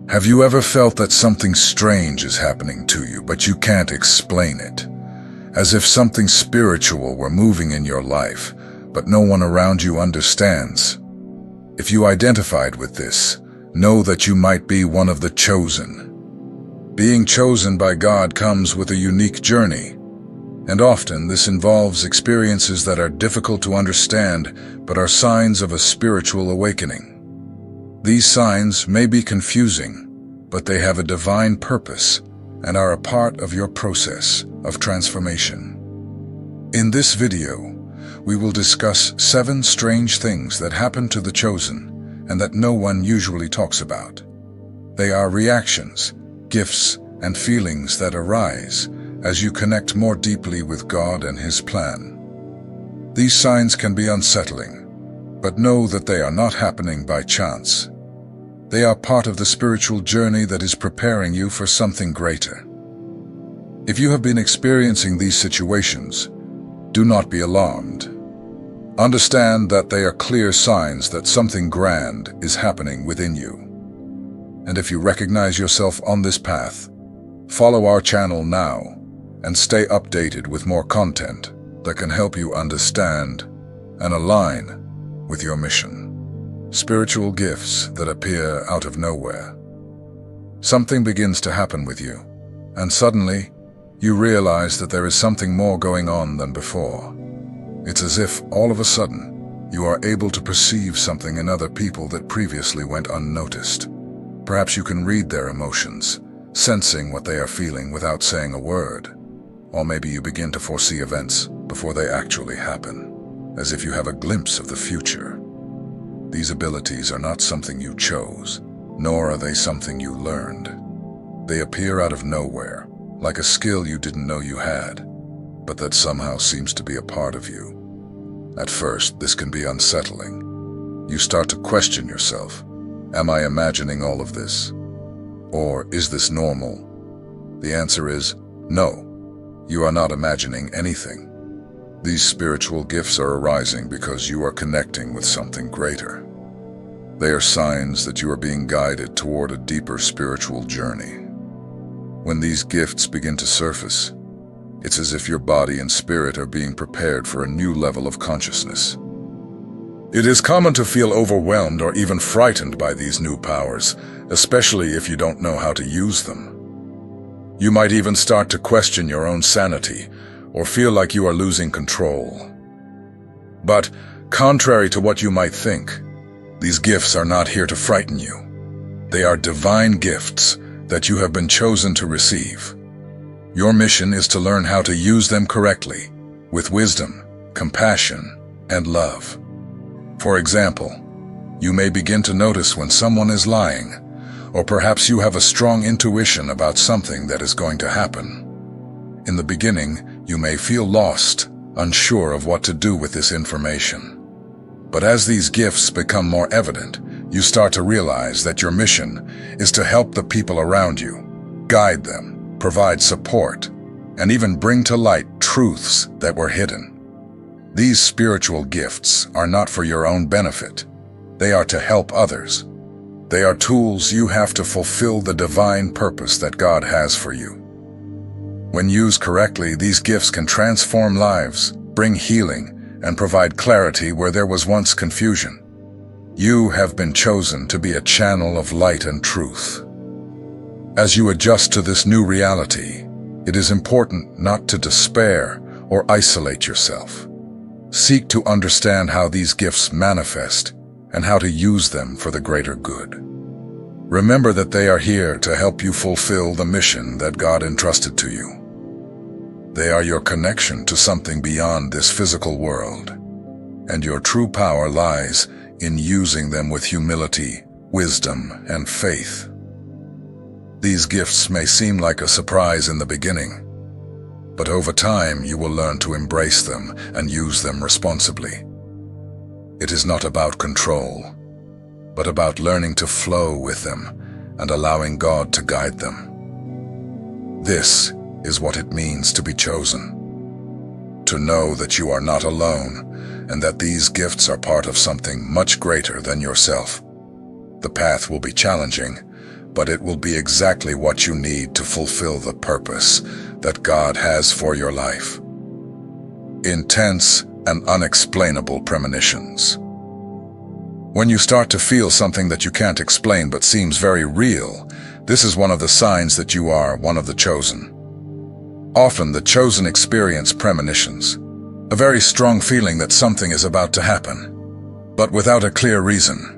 Have you ever felt that something strange is happening to you, but you can't explain it? As if something spiritual were moving in your life, but no one around you understands. If you identified with this, know that you might be one of the chosen. Being chosen by God comes with a unique journey, and often this involves experiences that are difficult to understand, but are signs of a spiritual awakening. These signs may be confusing, but they have a divine purpose and are a part of your process of transformation. In this video, we will discuss 7 strange things that happen to the chosen and that no one usually talks about. They are reactions, gifts, and feelings that arise as you connect more deeply with God and His plan. These signs can be unsettling, but know that they are not happening by chance. They are part of the spiritual journey that is preparing you for something greater. If you have been experiencing these situations, do not be alarmed. Understand that they are clear signs that something grand is happening within you. And if you recognize yourself on this path, follow our channel now and stay updated with more content that can help you understand and align with your mission. Spiritual gifts that appear out of nowhere. Something begins to happen with you, and suddenly you realize that there is something more going on than before. It's as if all of a sudden you are able to perceive something in other people that previously went unnoticed. Perhaps you can read their emotions, sensing what they are feeling without saying a word. Or maybe you begin to foresee events before they actually happen, as if you have a glimpse of the future. These abilities are not something you chose, nor are they something you learned. They appear out of nowhere, like a skill you didn't know you had, but that somehow seems to be a part of you. At first, this can be unsettling. You start to question yourself. Am I imagining all of this? Or is this normal? The answer is no. You are not imagining anything. These spiritual gifts are arising because you are connecting with something greater. They are signs that you are being guided toward a deeper spiritual journey. When these gifts begin to surface, it's as if your body and spirit are being prepared for a new level of consciousness. It is common to feel overwhelmed or even frightened by these new powers, especially if you don't know how to use them. You might even start to question your own sanity, or feel like you are losing control. But, contrary to what you might think, these gifts are not here to frighten you. They are divine gifts that you have been chosen to receive. Your mission is to learn how to use them correctly, with wisdom, compassion, and love. For example, you may begin to notice when someone is lying, or perhaps you have a strong intuition about something that is going to happen. In the beginning, you may feel lost, unsure of what to do with this information. But as these gifts become more evident, you start to realize that your mission is to help the people around you, guide them, provide support, and even bring to light truths that were hidden. These spiritual gifts are not for your own benefit. They are to help others. They are tools you have to fulfill the divine purpose that God has for you. When used correctly, these gifts can transform lives, bring healing, and provide clarity where there was once confusion. You have been chosen to be a channel of light and truth. As you adjust to this new reality, it is important not to despair or isolate yourself. Seek to understand how these gifts manifest and how to use them for the greater good. Remember that they are here to help you fulfill the mission that God entrusted to you. They are your connection to something beyond this physical world, and your true power lies in using them with humility, wisdom, and faith. These gifts may seem like a surprise in the beginning, but over time you will learn to embrace them and use them responsibly. It is not about control, but about learning to flow with them and allowing God to guide them. This is what it means to be chosen. To know that you are not alone and that these gifts are part of something much greater than yourself. The path will be challenging, but it will be exactly what you need to fulfill the purpose that God has for your life. Intense and unexplainable premonitions. When you start to feel something that you can't explain but seems very real, this is one of the signs that you are one of the chosen. Often the chosen experience premonitions, a very strong feeling that something is about to happen, but without a clear reason.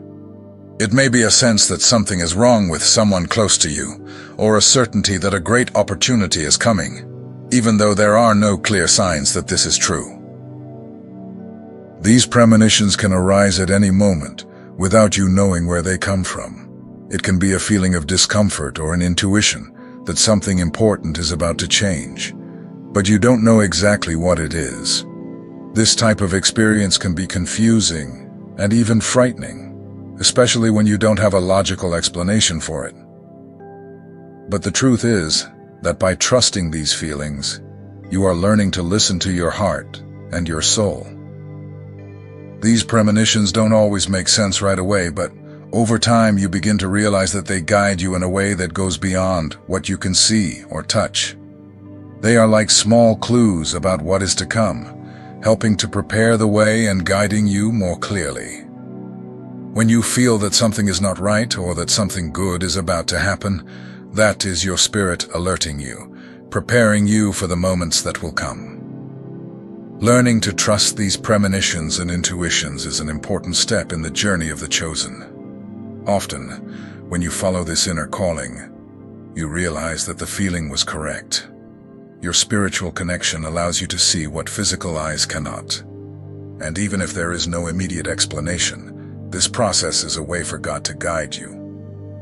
It may be a sense that something is wrong with someone close to you, or a certainty that a great opportunity is coming, even though there are no clear signs that this is true. These premonitions can arise at any moment, without you knowing where they come from. It can be a feeling of discomfort or an intuition that something important is about to change, but you don't know exactly what it is. This type of experience can be confusing and even frightening, especially when you don't have a logical explanation for it. But the truth is that by trusting these feelings, you are learning to listen to your heart and your soul. These premonitions don't always make sense right away, but over time you begin to realize that they guide you in a way that goes beyond what you can see or touch. They are like small clues about what is to come, helping to prepare the way and guiding you more clearly. When you feel that something is not right or that something good is about to happen, that is your spirit alerting you, preparing you for the moments that will come. Learning to trust these premonitions and intuitions is an important step in the journey of the chosen. Often, when you follow this inner calling, you realize that the feeling was correct. Your spiritual connection allows you to see what physical eyes cannot. And even if there is no immediate explanation, this process is a way for God to guide you.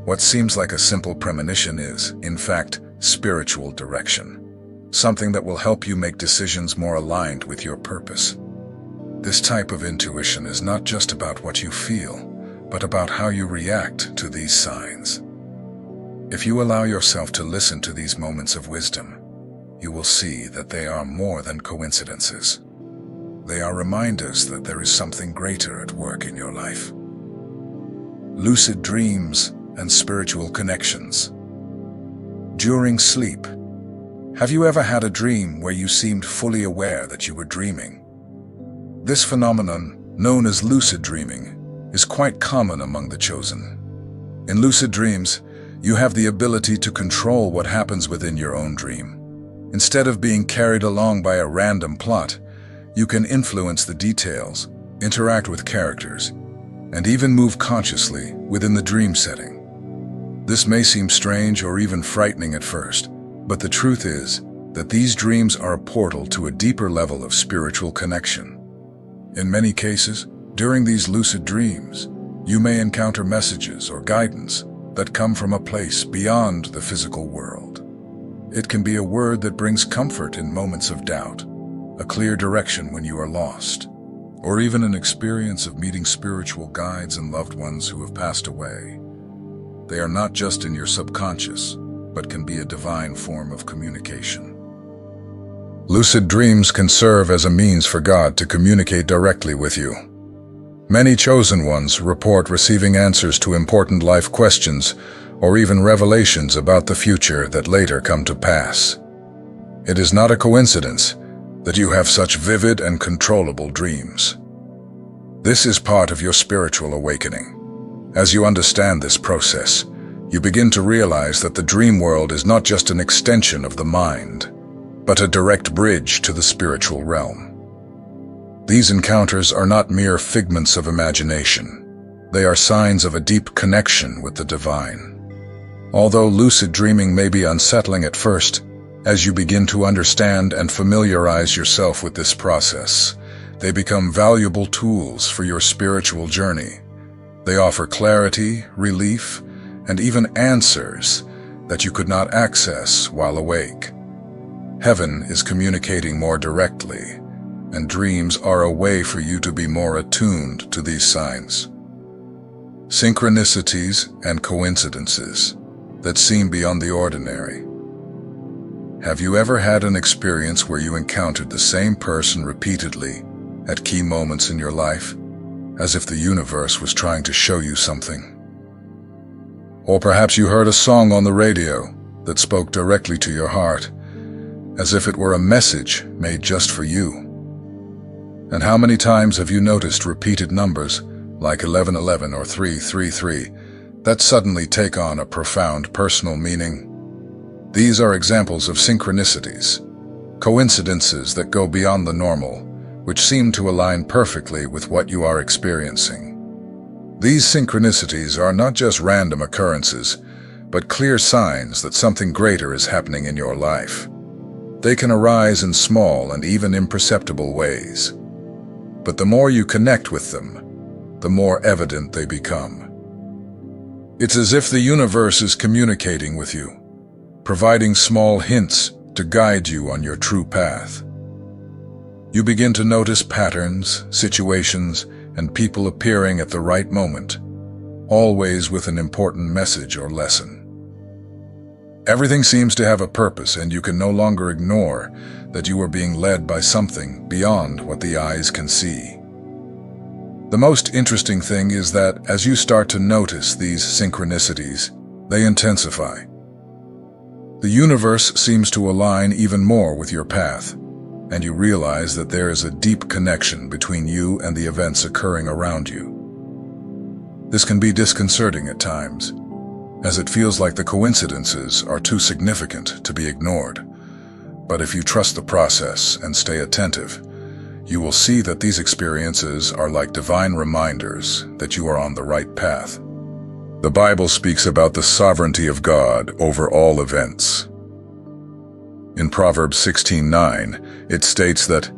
What seems like a simple premonition is, in fact, spiritual direction. Something that will help you make decisions more aligned with your purpose. This type of intuition is not just about what you feel, but about how you react to these signs. If you allow yourself to listen to these moments of wisdom, you will see that they are more than coincidences. They are reminders that there is something greater at work in your life. Lucid dreams and spiritual connections. During sleep, have you ever had a dream where you seemed fully aware that you were dreaming? This phenomenon, known as lucid dreaming, is quite common among the chosen. In lucid dreams, you have the ability to control what happens within your own dream. Instead of being carried along by a random plot, you can influence the details, interact with characters, and even move consciously within the dream setting. This may seem strange or even frightening at first, but the truth is that these dreams are a portal to a deeper level of spiritual connection. In many cases, during these lucid dreams, you may encounter messages or guidance that come from a place beyond the physical world. It can be a word that brings comfort in moments of doubt, a clear direction when you are lost, or even an experience of meeting spiritual guides and loved ones who have passed away. They are not just in your subconscious, but can be a divine form of communication. Lucid dreams can serve as a means for God to communicate directly with you. Many chosen ones report receiving answers to important life questions or even revelations about the future that later come to pass. It is not a coincidence that you have such vivid and controllable dreams. This is part of your spiritual awakening. As you understand this process, you begin to realize that the dream world is not just an extension of the mind, but a direct bridge to the spiritual realm. These encounters are not mere figments of imagination. They are signs of a deep connection with the divine. Although lucid dreaming may be unsettling at first, as you begin to understand and familiarize yourself with this process, they become valuable tools for your spiritual journey. They offer clarity, relief, and even answers that you could not access while awake. Heaven is communicating more directly, and dreams are a way for you to be more attuned to these signs. Synchronicities and coincidences that seem beyond the ordinary. Have you ever had an experience where you encountered the same person repeatedly at key moments in your life, as if the universe was trying to show you something? Or perhaps you heard a song on the radio that spoke directly to your heart, as if it were a message made just for you. And how many times have you noticed repeated numbers like 1111 or 333 that suddenly take on a profound personal meaning? These are examples of synchronicities, coincidences that go beyond the normal, which seem to align perfectly with what you are experiencing. These synchronicities are not just random occurrences, but clear signs that something greater is happening in your life. They can arise in small and even imperceptible ways. But the more you connect with them, the more evident they become. It's as if the universe is communicating with you, providing small hints to guide you on your true path. You begin to notice patterns, situations, and people appearing at the right moment, always with an important message or lesson. Everything seems to have a purpose, and you can no longer ignore that you are being led by something beyond what the eyes can see. The most interesting thing is that as you start to notice these synchronicities, they intensify. The universe seems to align even more with your path, and you realize that there is a deep connection between you and the events occurring around you. This can be disconcerting at times, as it feels like the coincidences are too significant to be ignored. But if you trust the process and stay attentive, you will see that these experiences are like divine reminders that you are on the right path. The Bible speaks about the sovereignty of God over all events. In Proverbs 16:9, it states that,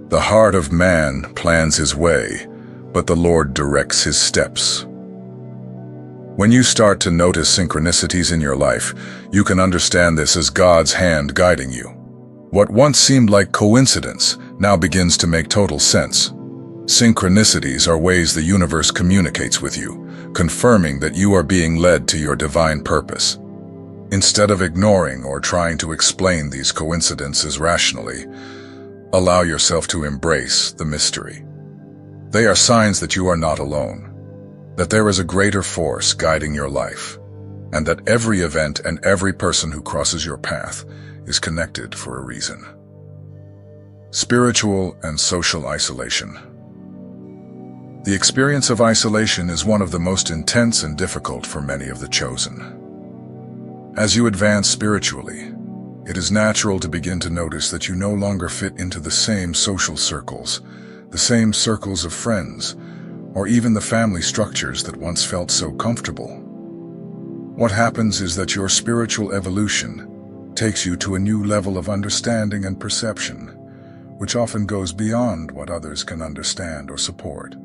"The heart of man plans his way, but the Lord directs his steps." When you start to notice synchronicities in your life, you can understand this as God's hand guiding you. What once seemed like coincidence now begins to make total sense. Synchronicities are ways the universe communicates with you, confirming that you are being led to your divine purpose. Instead of ignoring or trying to explain these coincidences rationally, allow yourself to embrace the mystery. They are signs that you are not alone, that there is a greater force guiding your life, and that every event and every person who crosses your path is connected for a reason. Spiritual and social isolation. The experience of isolation is one of the most intense and difficult for many of the chosen. As you advance spiritually, it is natural to begin to notice that you no longer fit into the same social circles, the same circles of friends, or even the family structures that once felt so comfortable. What happens is that your spiritual evolution takes you to a new level of understanding and perception, which often goes beyond what others can understand or support.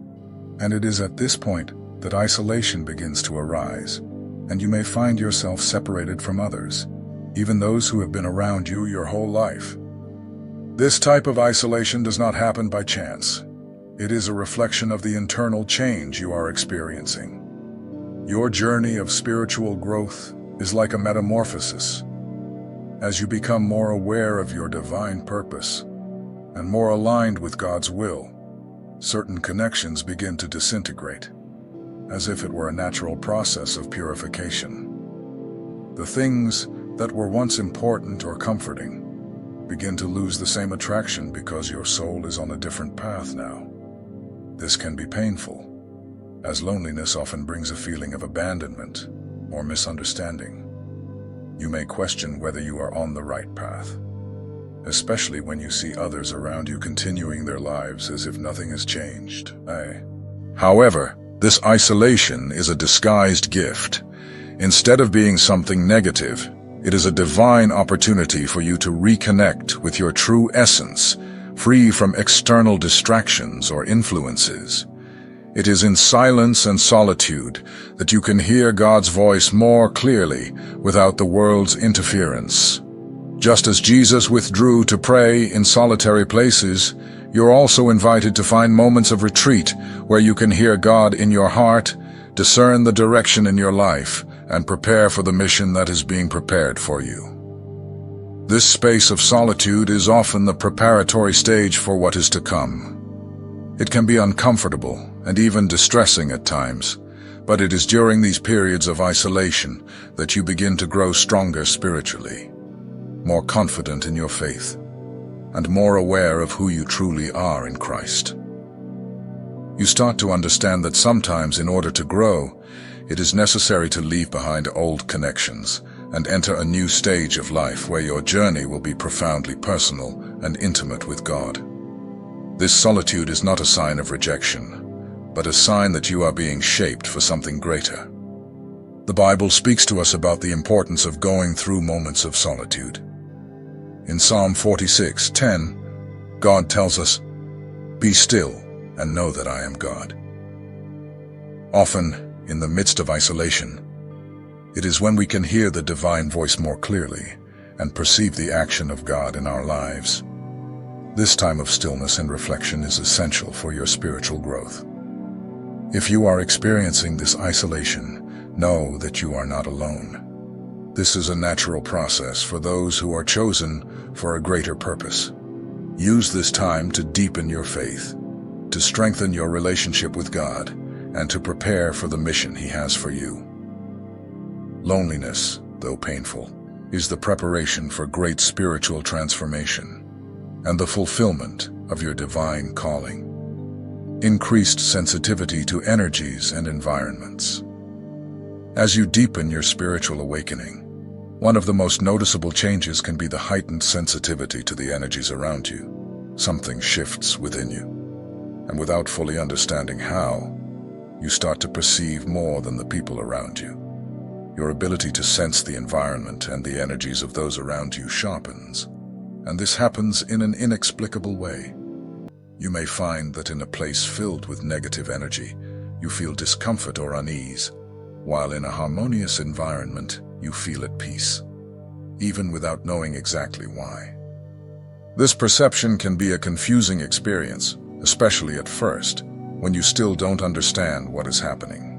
And it is at this point that isolation begins to arise, and you may find yourself separated from others, even those who have been around you your whole life. This type of isolation does not happen by chance. It is a reflection of the internal change you are experiencing. Your journey of spiritual growth is like a metamorphosis. As you become more aware of your divine purpose and more aligned with God's will, certain connections begin to disintegrate, as if it were a natural process of purification. The things that were once important or comforting begin to lose the same attraction because your soul is on a different path now. This can be painful, as loneliness often brings a feeling of abandonment or misunderstanding. You may question whether you are on the right path, especially when you see others around you continuing their lives as if nothing has changed. However, this isolation is a disguised gift. Instead of being something negative, it is a divine opportunity for you to reconnect with your true essence, free from external distractions or influences. It is in silence and solitude that you can hear God's voice more clearly without the world's interference. Just as Jesus withdrew to pray in solitary places, you're also invited to find moments of retreat where you can hear God in your heart, discern the direction in your life, and prepare for the mission that is being prepared for you. This space of solitude is often the preparatory stage for what is to come. It can be uncomfortable and even distressing at times, But it is during these periods of isolation that you begin to grow stronger spiritually, more confident in your faith, and more aware of who you truly are in Christ. You start to understand that sometimes, in order to grow, it is necessary to leave behind old connections and enter a new stage of life where your journey will be profoundly personal and intimate with God. This solitude is not a sign of rejection, but a sign that you are being shaped for something greater. The Bible speaks to us about the importance of going through moments of solitude. In Psalm 46:10, God tells us, "Be still and know that I am God." Often, in the midst of isolation, it is when we can hear the divine voice more clearly and perceive the action of God in our lives. This time of stillness and reflection is essential for your spiritual growth. If you are experiencing this isolation, know that you are not alone. This is a natural process for those who are chosen for a greater purpose. Use this time to deepen your faith, to strengthen your relationship with God, and to prepare for the mission He has for you. Loneliness, though painful, is the preparation for great spiritual transformation and the fulfillment of your divine calling. Increased sensitivity to energies and environments. As you deepen your spiritual awakening, one of the most noticeable changes can be the heightened sensitivity to the energies around you. Something shifts within you, and without fully understanding how, you start to perceive more than the people around you. Your ability to sense the environment and the energies of those around you sharpens, and this happens in an inexplicable way. You may find that in a place filled with negative energy, you feel discomfort or unease, while in a harmonious environment, you feel at peace, even without knowing exactly why. This perception can be a confusing experience, especially at first, when you still don't understand what is happening.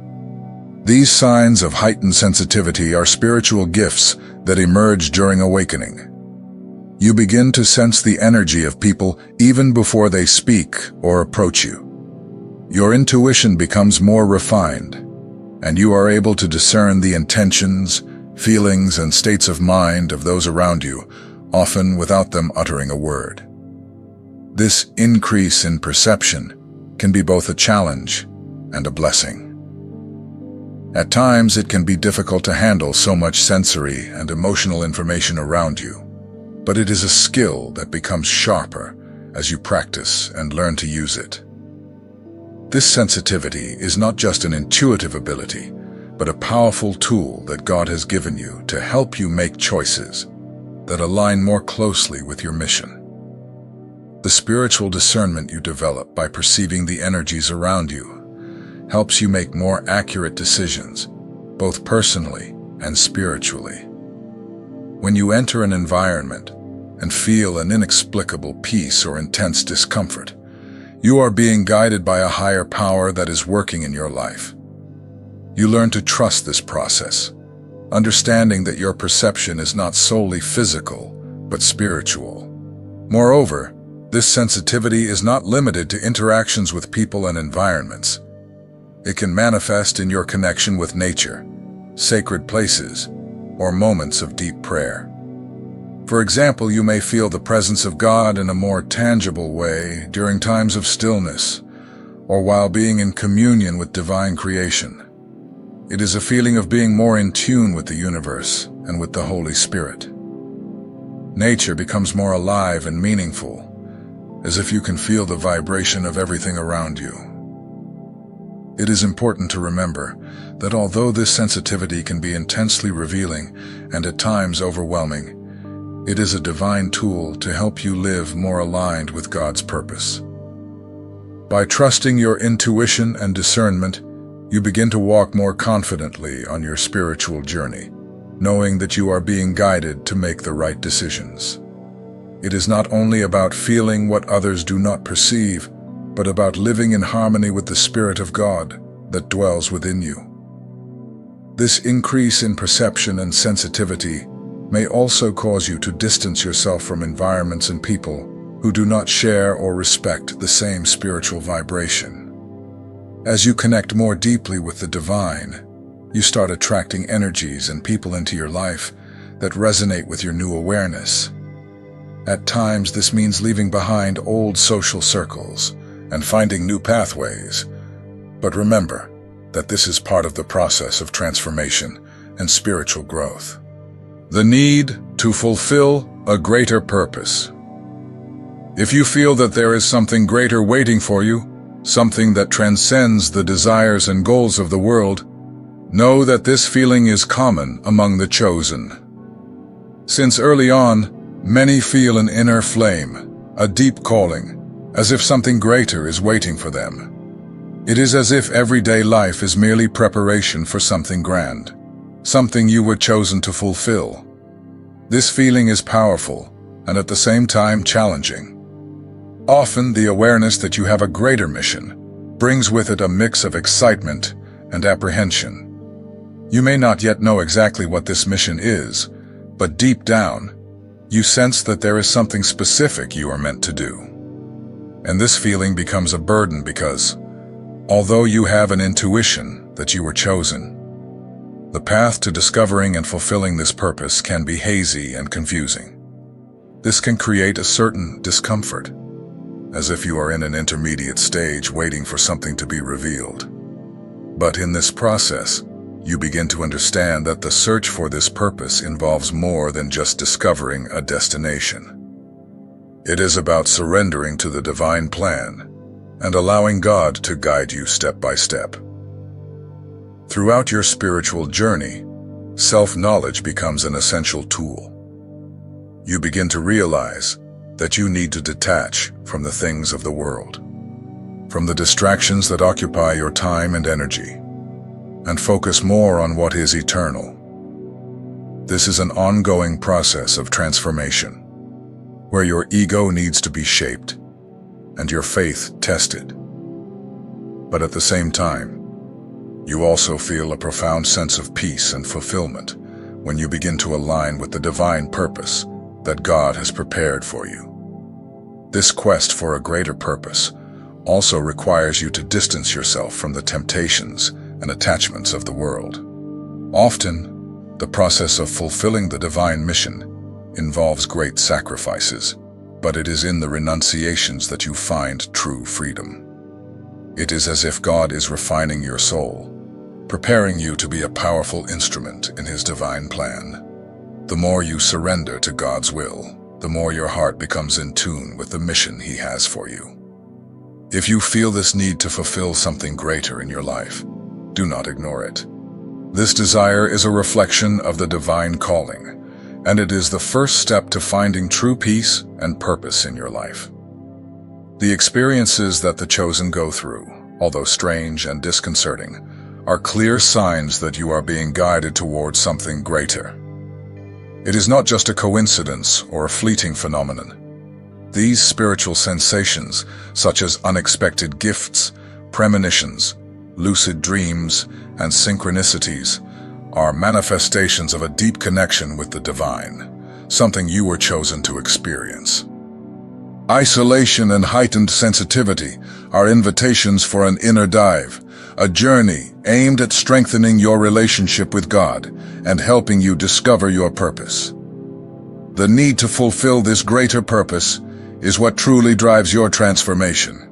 These signs of heightened sensitivity are spiritual gifts that emerge during awakening. You begin to sense the energy of people even before they speak or approach you. Your intuition becomes more refined, and you are able to discern the intentions, feelings, and states of mind of those around you, often without them uttering a word. This increase in perception can be both a challenge and a blessing. At times, it can be difficult to handle so much sensory and emotional information around you, but it is a skill that becomes sharper as you practice and learn to use it. This sensitivity is not just an intuitive ability, but a powerful tool that God has given you to help you make choices that align more closely with your mission. The spiritual discernment you develop by perceiving the energies around you helps you make more accurate decisions, both personally and spiritually. When you enter an environment and feel an inexplicable peace or intense discomfort, you are being guided by a higher power that is working in your life. You learn to trust this process, understanding that your perception is not solely physical, but spiritual. Moreover, this sensitivity is not limited to interactions with people and environments. It can manifest in your connection with nature, sacred places, or moments of deep prayer. For example, you may feel the presence of God in a more tangible way during times of stillness, or while being in communion with divine creation. It is a feeling of being more in tune with the universe and with the Holy Spirit. Nature becomes more alive and meaningful, as if you can feel the vibration of everything around you. It is important to remember that although this sensitivity can be intensely revealing and at times overwhelming, it is a divine tool to help you live more aligned with God's purpose. By trusting your intuition and discernment, you begin to walk more confidently on your spiritual journey, knowing that you are being guided to make the right decisions. It is not only about feeling what others do not perceive, but about living in harmony with the Spirit of God that dwells within you. This increase in perception and sensitivity may also cause you to distance yourself from environments and people who do not share or respect the same spiritual vibration. As you connect more deeply with the divine, you start attracting energies and people into your life that resonate with your new awareness. At times, this means leaving behind old social circles and finding new pathways. But remember that this is part of the process of transformation and spiritual growth. The need to fulfill a greater purpose. If you feel that there is something greater waiting for you, something that transcends the desires and goals of the world, know that this feeling is common among the chosen. Since early on, many feel an inner flame, a deep calling, as if something greater is waiting for them. It is as if everyday life is merely preparation for something grand, something you were chosen to fulfill. This feeling is powerful and at the same time challenging. Often, the awareness that you have a greater mission brings with it a mix of excitement and apprehension. You may not yet know exactly what this mission is, but deep down, you sense that there is something specific you are meant to do. And this feeling becomes a burden because, although you have an intuition that you were chosen, the path to discovering and fulfilling this purpose can be hazy and confusing. This can create a certain discomfort, as if you are in an intermediate stage waiting for something to be revealed. But in this process, you begin to understand that the search for this purpose involves more than just discovering a destination. It is about surrendering to the divine plan and allowing God to guide you step by step. Throughout your spiritual journey, self-knowledge becomes an essential tool. You begin to realize that you need to detach from the things of the world, from the distractions that occupy your time and energy, and focus more on what is eternal. This is an ongoing process of transformation, where your ego needs to be shaped and your faith tested. But at the same time, you also feel a profound sense of peace and fulfillment when you begin to align with the divine purpose that God has prepared for you. This quest for a greater purpose also requires you to distance yourself from the temptations and attachments of the world. Often, the process of fulfilling the divine mission involves great sacrifices, but it is in the renunciations that you find true freedom. It is as if God is refining your soul, preparing you to be a powerful instrument in His divine plan. The more you surrender to God's will, the more your heart becomes in tune with the mission He has for you. If you feel this need to fulfill something greater in your life, do not ignore it. This desire is a reflection of the divine calling, and it is the first step to finding true peace and purpose in your life. The experiences that the chosen go through, although strange and disconcerting, are clear signs that you are being guided towards something greater. It is not just a coincidence or a fleeting phenomenon. These spiritual sensations, such as unexpected gifts, premonitions, lucid dreams, and synchronicities, are manifestations of a deep connection with the divine, something you were chosen to experience. Isolation and heightened sensitivity are invitations for an inner dive, a journey aimed at strengthening your relationship with God and helping you discover your purpose. The need to fulfill this greater purpose is what truly drives your transformation.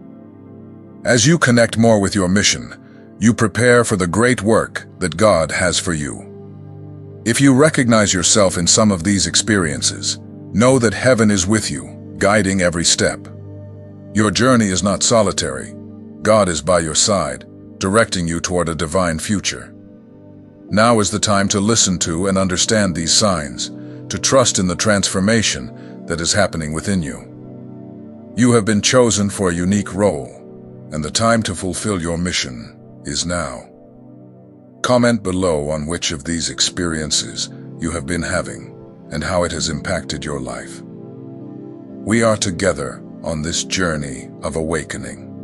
As you connect more with your mission, you prepare for the great work that God has for you. If you recognize yourself in some of these experiences, know that heaven is with you, guiding every step. Your journey is not solitary. God is by your side, directing you toward a divine future. Now is the time to listen to and understand these signs, to trust in the transformation that is happening within you. You have been chosen for a unique role, and the time to fulfill your mission is now. Comment below on which of these experiences you have been having and how it has impacted your life. We are together on this journey of awakening.